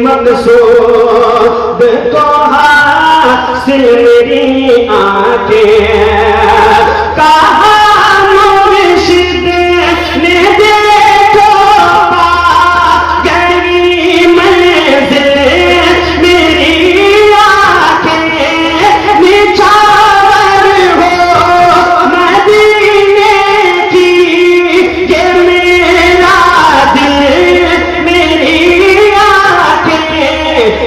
मकसूद को से मेरी आंखें, कहा मुर्शिद ने देखो पा गई मंजिल मेरी आंखें, निछावर हो मदीने की ये मेरा दिल मेरी आंखें,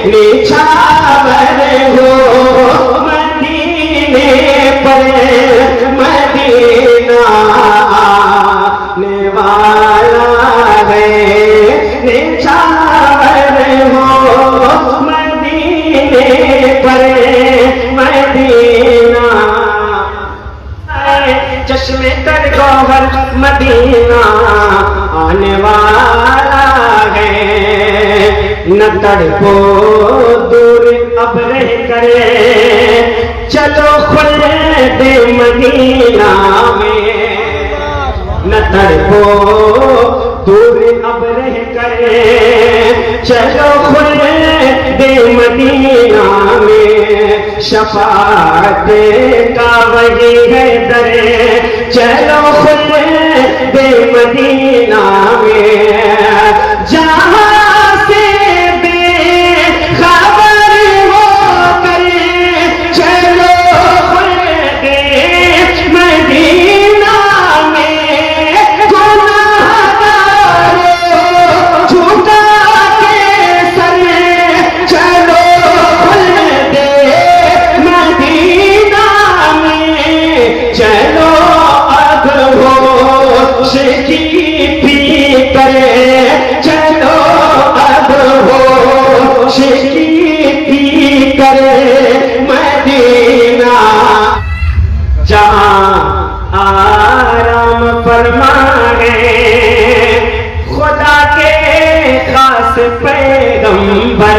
निछावर हो मदीने पर मदीना आने वाला है, निछावर हो मदीने पर मदीना, चश्मे तर गौहर मदीना आने वाला है। न तड़पो दूर अब रह करे, चलो खुल्द मदीना में, न तड़पो दूर अब रह करे, चलो खुल्द मदीना में, शफाअत का वही है दरे, चलो खुल्द मदीना में, जहां से बेखबर होकर चलो खुल्द मदीना में, गुनाहगारों झुका के सर चलो खुल्द मदीना में, चलो अब होश की फिक्र, चलो अब होश की फिक्र, मदीना जहां आराम फरमाए खुदा के खास पैगंबर,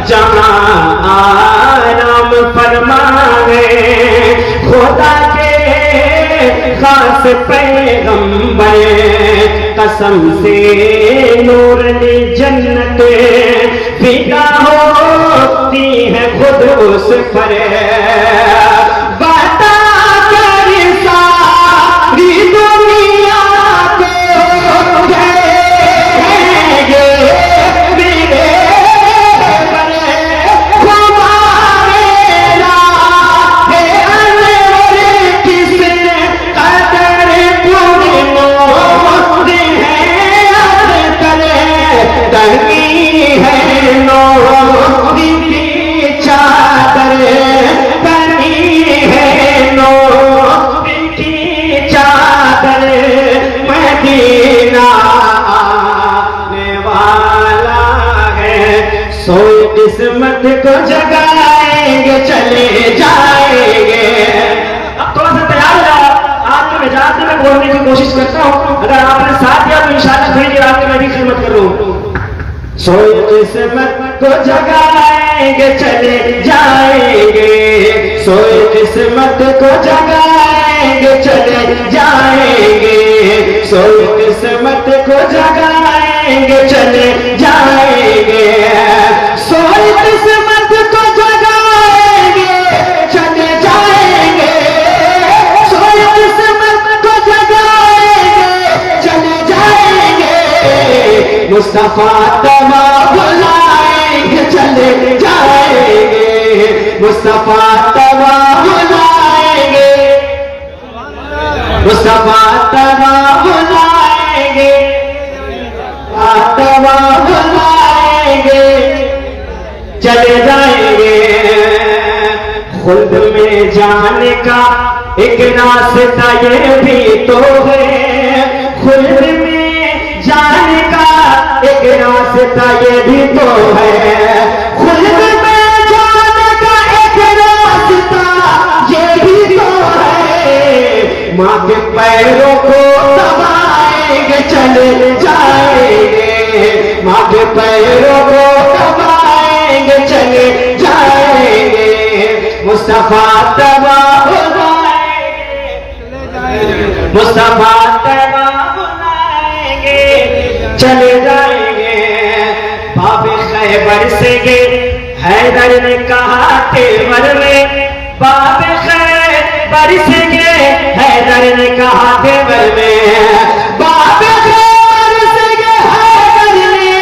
जहां आराम फरमाए खुदा के खास पैगंबर, कसम से नूरनी जन्नत फिदा होती है खुद उस पर, बता कर सारी दुनिया को कहेंगे मेरे बड़े खुमारेरा है अनवर, किस कदर पूरी मोद है अबतल, तंगी है नूर की चादर, तंगी है नूर की चादर, मदीना आने वाला है। सोए किस्मत को जगाएंगे चले जाएंगे। अब थोड़ा सा तैयार हो जाओ, आपके मिजाज में बोलने की कोशिश करता हूँ, अगर आपने साथ दिया तो इंशाल्लाह थोड़ी देर आपकी मैं भी खिदमत कर रहा हूँ। सोए किस्मत को जगाएंगे चले जाएंगे, सोए किस्मत को जगाएंगे चले जाएंगे, सोए किस्मत को जगाएंगे चले जाएंगे, सोए किस्मत को जगाएंगे चले जाएंगे, सोए किस्मत को जगाएंगे चले जाएंगे, मुस्तफा तवा बुलाएंगे चले जाएंगे, मुस्तफा तवा बुलाएंगे, मुस्तफा तवा बुलाएंगे, तवा बुलाएंगे चले जाएंगे। खुल्द में जाने का एक रास्ता ये भी तो है, खुल्द में जाने का एक रास्ता ये भी तो है, खुल्द में जाने का एक रास्ता ये भी तो है, माँ के पैरों को दबाएंगे चले जाएंगे, माँ के पैरों को दबाएंगे चले जाएंगे, मुस्तफा तवा बुलाएंगे, मुस्तफा तवा बुलाएंगे चले जाएंगे। बाबे खैबर से हैदर ने कहा तेवर में बाब खैर बरसेंगे, हैदर ने कहा तेवर में बाब खैर बरसेंगे, हैदर ने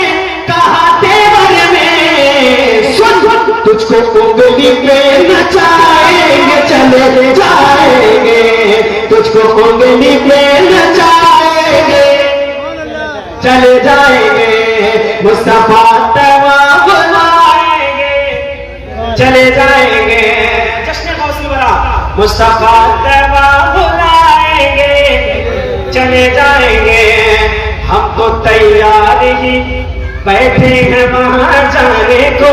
कहा तेवर में सुन तुझको उंगली पे नचाएंगे चले जाएंगे, तुझको उंगली पे नचाएंगे चले जाएंगे, मुस्तफा तवा बुलाएंगे चले जाएंगे, जश्न गौसे बरा मुस्तफा तवा बुलाएंगे चले जाएंगे, हम तो तैयार ही बैठे हैं वहां जाने को,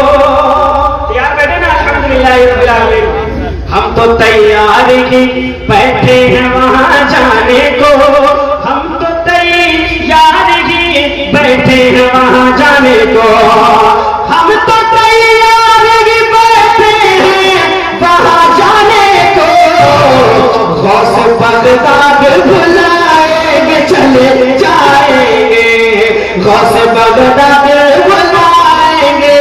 तैयार बैठे ना अल्हम्दुलिल्लाह रब्बिल आलमीन, हम तो तैयार ही बैठे हैं वहां जाने को, हम तो तैयार ही बैठे हैं वहां जाने को, हम तो तैयार ही बैठे हैं वहां जाने को, गौस बगदाद बुलाएंगे चले जाएंगे, गौस बगदाद बुलाएंगे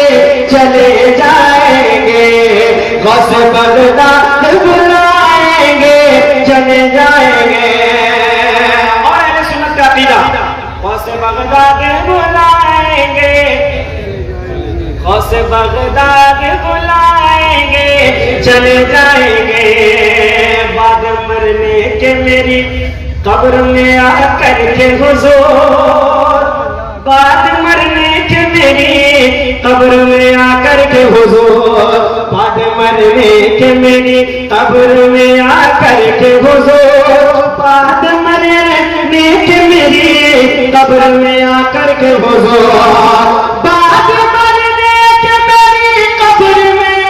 चले जाएंगे, गौस बगदाद बुलाएंगे चले जाएंगे, और अहले सुन्नत का अकीदा गौस बगदाद बुलाएंगे, गौस बगदाद बुलाएंगे चले जाएंगे, बाद मरने के मेरी कब्र में आकर के हुजूर, बाद मरने के मेरी कब्र में आकर के हुजूर, बाद मरने के मेरी कब्र में आकर के हुजूर, बाद मरने के मेरी कब्र में आकर के हुजूर, बाद मरने के मेरी कब्र में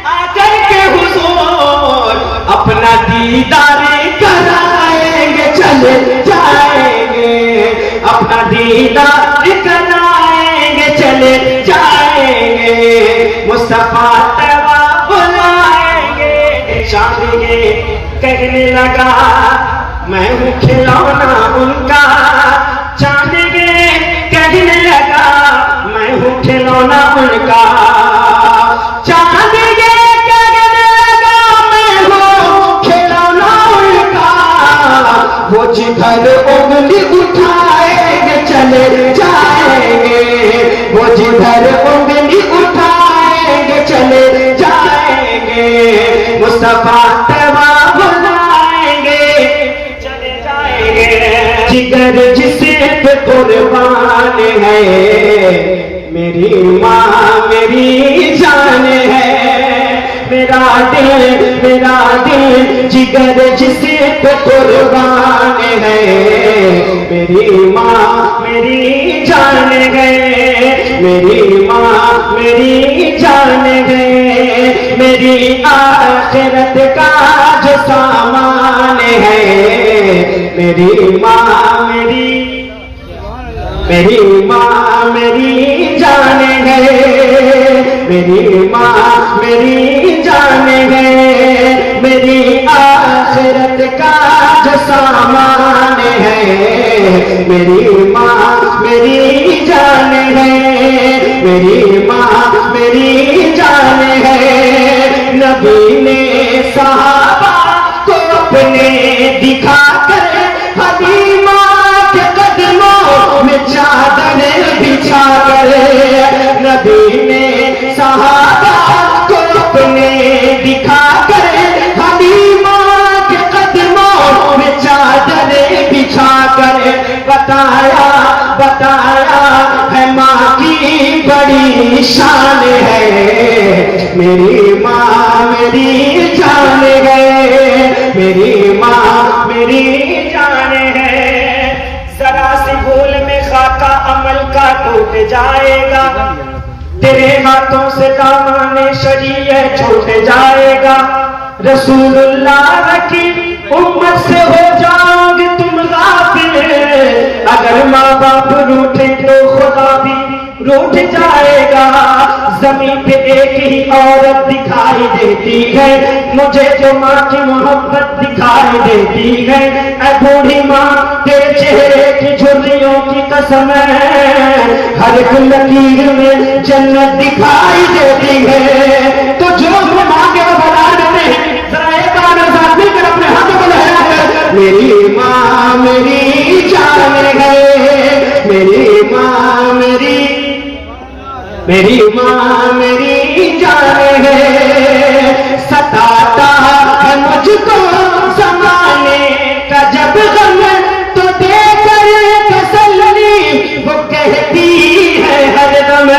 आकर के हुजूर, अपना दीदार कराएंगे चले जाएंगे, अपना दीदार कराएंगे चले जाएंगे, मुस्तफा तवा बुलाएंगे, चांदे कहने लगा मैं हूँ खिलौना उनका, चांदे कहने लगा मैं हूँ खिलौना उनका, चांदे कहने लगा मैं हूँ खिलौना उनका, वो जिधर उंगली उठाएंगे चले जाएंगे, वो जिधर उंगली उठाएंगे चले जाएंगे, मुस्तफा तवा बुलाएंगे चले जाएंगे, जिगर जिसे पे कुर्बान है मेरी माँ मेरी जान है, मेरा दिल जिगर जिसे पे कुर्बान है, मेरी माँ मेरी जान है, मेरी माँ मेरी जान है, मेरी आखिरत का जो सामान है, मेरी माँ मेरी माँ मेरी जान है, मेरी माँ मेरी जान है, मेरी आखिरत का जो सामान है, मेरी माँ मेरी जान है, मेरी माँ मेरी जान है, नबी ने सहाबा को अपने दिखा कर हलीमा के कदमों में चादर बिछा कर, नबी ने सहाबा को अपने दिखा कर हलीमा के कदमों में चादर बिछा कर, बताया है माँ की बड़ी शान है, मेरी माँ मेरी जान है, मेरी माँ मेरी जान है, जरा सी भूल में खाका अमल का टूट जाएगा, तेरे हाथों से दामन शरीयत छूट जाएगा, रसूलुल्लाह की उम्मत से हो जाओगे तुम गाफिल, अगर माँ बाप रूठे तो खुदा भी रूठ जाएगा, जमीन पे एक ही औरत दिखाई देती है, मुझे तो माँ की मोहब्बत दिखाई देती है, ऐ बूढ़ी माँ तेरे चेहरे की झुर्रियों की कसम कसम हर एक लकीर में जन्नत दिखाई देती है। तो जो हम मांगे वो बता देते हैं। जरा एक बार साथ मिलकर अपने हाथ बढ़ाया है। मेरी माँ मेरी जान है, मेरी माँ मेरी माँ मेरी जान है। सताता है मुझको ज़माने का जब गम, तो देकर तसल्ली वो कहती है हरदम।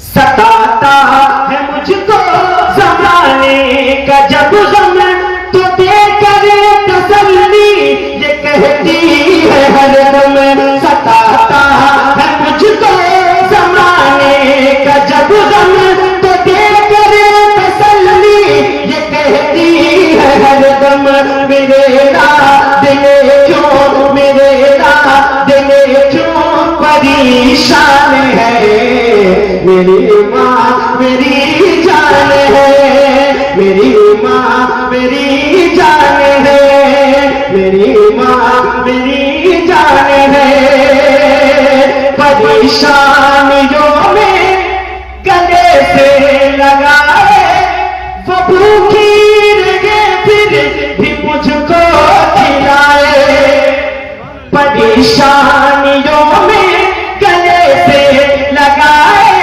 सताता है मुझको ज़माने का जब गम, तो देकर तसल्ली ये कहती है हरदम। सताता है मुझको ज़माने का जब गम, तो देकर तसल्ली ये कहती है हरदम। मेरा दिल क्यों, मेरा दिल क्यों परेशान है। मेरी माँ मेरी जान है, मेरी माँ मेरी जान है, मेरी माँ मेरी जान है। परेशानियों में गले से लगाए वो भूखी रहे फिर भी मुझको खिलाए। परेशानियों में गले से लगाए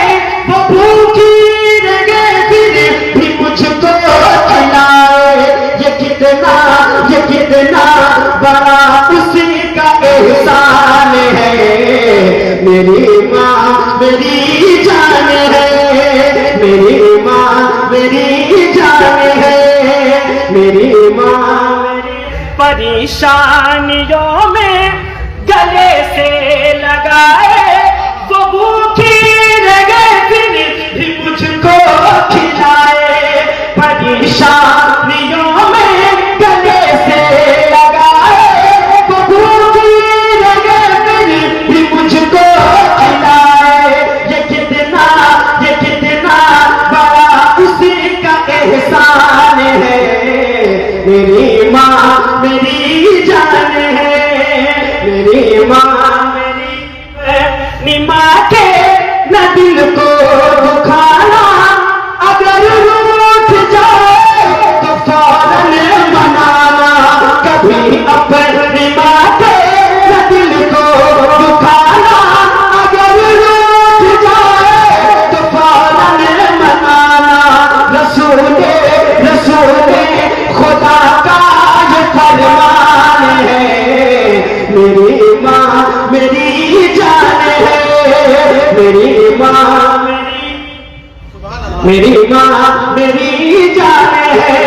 वो भूखी रहे फिर भी मुझको खिलाए। ये कितना बड़ा उसी का एहसान है। मेरी माँ मेरी जान है, मेरी माँ मेरी जान है, मेरी माँ मेरी। परेशानियों में गले से लगाए वो भूखी रहे फिर भी मुझको खिलाए। परेशानियों में गले से लगाए वो भूखी रहे फिर भी मुझको खिलाए। ये कितना बड़ा उसी का एहसान है। मेरी माँ मेरी जान है, मेरी माँ मेरी माँ के न दिल को दुखाना, अगर रूठ जाए तो फौरन मनाना। कभी अपनी माँ के न दिल को दुखाना, अगर रूठ जाए तो फौरन मनाना। रसूले खुदा का ये फरमान है। मेरी माँ मेरी जान है, मेरी माँ मेरी माँ मेरी जान है।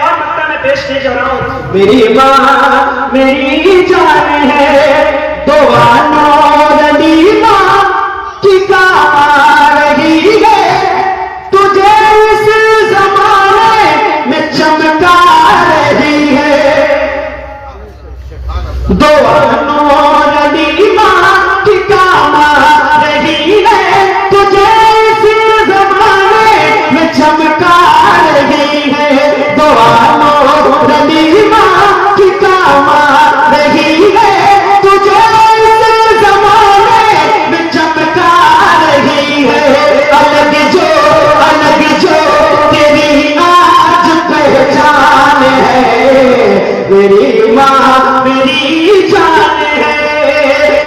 और मतलब मैं पेश नहीं कर रहा हूँ। मेरी माँ मेरी जान है। दुआ नौरनी माँ की काम आ रही है।